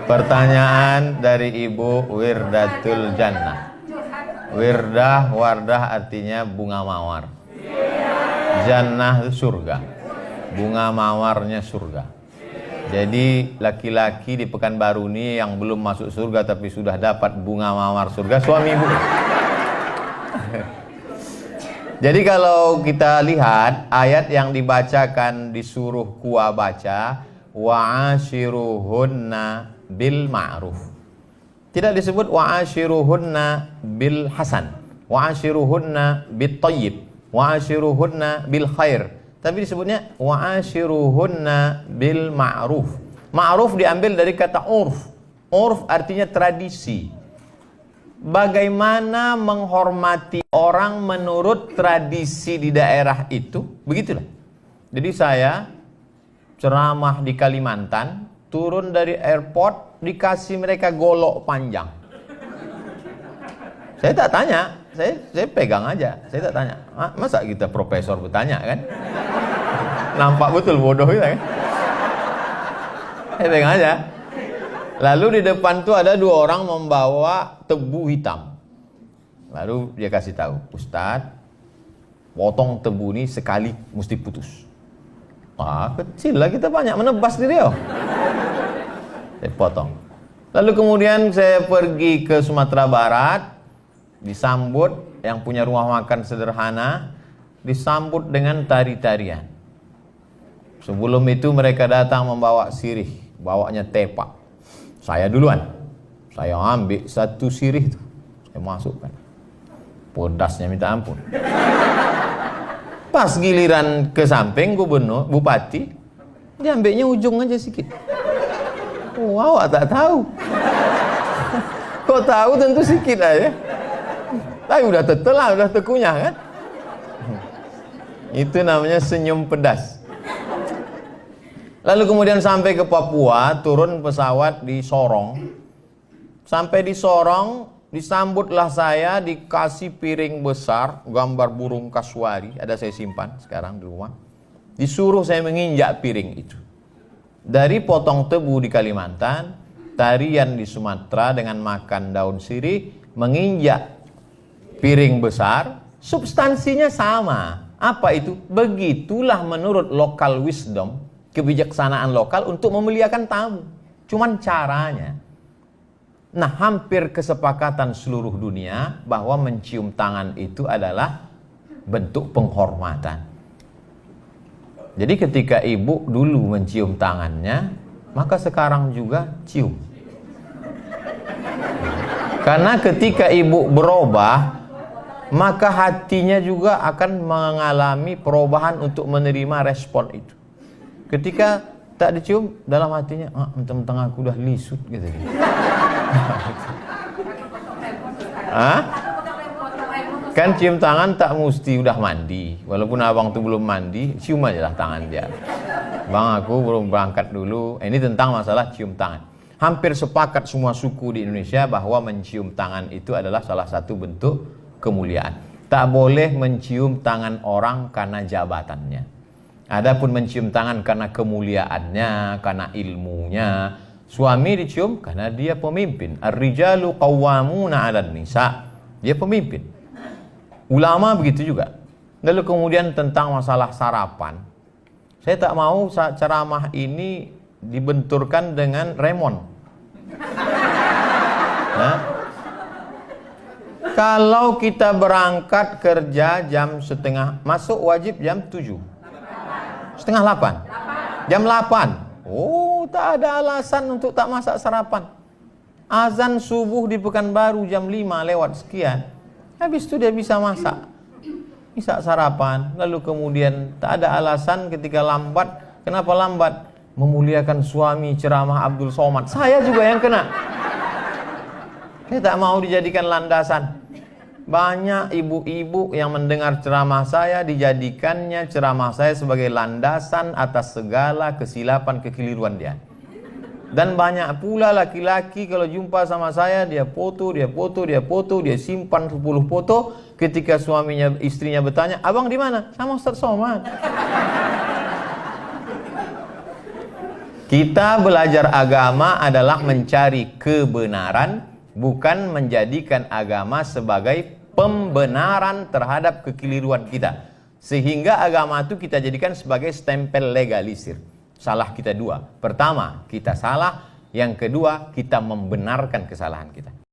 Pertanyaan dari Ibu Wirdatul Jannah. Wirdah, wardah artinya bunga mawar. Jannah itu surga. Bunga mawarnya surga. Jadi laki-laki di Pekanbaru ini yang belum masuk surga tapi sudah dapat bunga mawar surga, suami ibu. Jadi kalau kita lihat ayat yang dibacakan disuruh Kuwa baca, wa'ashiruhunna bil ma'ruf. Tidak disebut wa'ashiruhunna bil hasan, wa'ashiruhunna bit tayyib, wa'ashiruhunna bil khair. Tapi disebutnya wa'ashiruhunna bil ma'ruf. Ma'ruf diambil dari kata urf. Urf artinya tradisi. Bagaimana menghormati orang menurut tradisi di daerah itu, begitulah. Jadi saya ceramah di Kalimantan, turun dari airport dikasih mereka golok panjang. Saya tak tanya, saya pegang aja, saya tak tanya. Masa kita profesor bertanya kan? Nampak betul bodoh kita kan? Saya pegang aja. Lalu di depan tuh ada dua orang membawa tebu hitam. Lalu dia kasih tahu, Ustadz, potong tebu ini sekali mesti putus. Kecil lah, kita banyak menebas di Riau. Saya potong. Lalu kemudian saya pergi ke Sumatera Barat, disambut yang punya rumah makan sederhana, disambut dengan tari-tarian. Sebelum itu mereka datang membawa sirih, bawanya tepak. Saya duluan, saya ambil satu sirih itu, saya masukkan. Pedasnya minta ampun. Pas giliran ke samping gubernur, bupati, dia ambilnya ujung aja sedikit. Wow, tak tahu. Kok tahu tentu sedikit aja. Tapi udah tetelah, udah tekunyah kan. Itu namanya senyum pedas. Lalu kemudian sampai ke Papua, turun pesawat di Sorong. Sampai di Sorong, disambutlah saya, dikasih piring besar, gambar burung kasuari, ada saya simpan sekarang di rumah. Disuruh saya menginjak piring itu. Dari potong tebu di Kalimantan, tarian di Sumatera dengan makan daun sirih, menginjak piring besar, substansinya sama. Apa itu? Begitulah menurut local wisdom, kebijaksanaan lokal untuk memuliakan tamu. Cuman caranya. Nah, hampir kesepakatan seluruh dunia bahwa mencium tangan itu adalah bentuk penghormatan. Jadi ketika ibu dulu mencium tangannya, maka sekarang juga cium. Karena ketika ibu berubah, maka hatinya juga akan mengalami perubahan untuk menerima respon itu. Ketika tak dicium, dalam hatinya, mentang-mentang aku udah lisut gitu. Kan cium tangan tak mesti udah mandi. Walaupun abang tuh belum mandi, cium aja lah tangan dia. Bang, aku belum berangkat dulu. Ini tentang masalah cium tangan. Hampir sepakat semua suku di Indonesia bahwa mencium tangan itu adalah salah satu bentuk kemuliaan. Tak boleh mencium tangan orang karena jabatannya. Adapun mencium tangan karena kemuliaannya, karena ilmunya. Suami dicium karena dia pemimpin. Ar-rijalu qawwamuna 'alan nisa. Dia pemimpin. Ulama begitu juga. Lalu kemudian tentang masalah sarapan. Saya tak mau ceramah ini dibenturkan dengan remon. Nah, kalau kita berangkat kerja jam setengah, masuk wajib jam 7. Setengah 8. Jam 8. Oh, tak ada alasan untuk tak masak sarapan. Azan subuh di Pekanbaru jam 5 lewat sekian. Habis itu dia bisa masak. Bisa sarapan. Lalu kemudian tak ada alasan ketika lambat. Kenapa lambat? Memuliakan suami ceramah Abdul Somad. Saya juga yang kena. Saya tak mau dijadikan landasan. Banyak ibu-ibu yang mendengar ceramah saya, dijadikannya ceramah saya sebagai landasan atas segala kesilapan kekeliruan dia. Dan banyak pula laki-laki kalau jumpa sama saya, dia foto, dia simpan 10 foto. Ketika suaminya, istrinya bertanya, abang di mana? Sama Ustaz Somad. Kita belajar agama adalah mencari kebenaran, bukan menjadikan agama sebagai pembenaran terhadap kekeliruan kita. Sehingga agama itu kita jadikan sebagai stempel legalisir. Salah kita dua. Pertama, kita salah. Yang kedua, kita membenarkan kesalahan kita.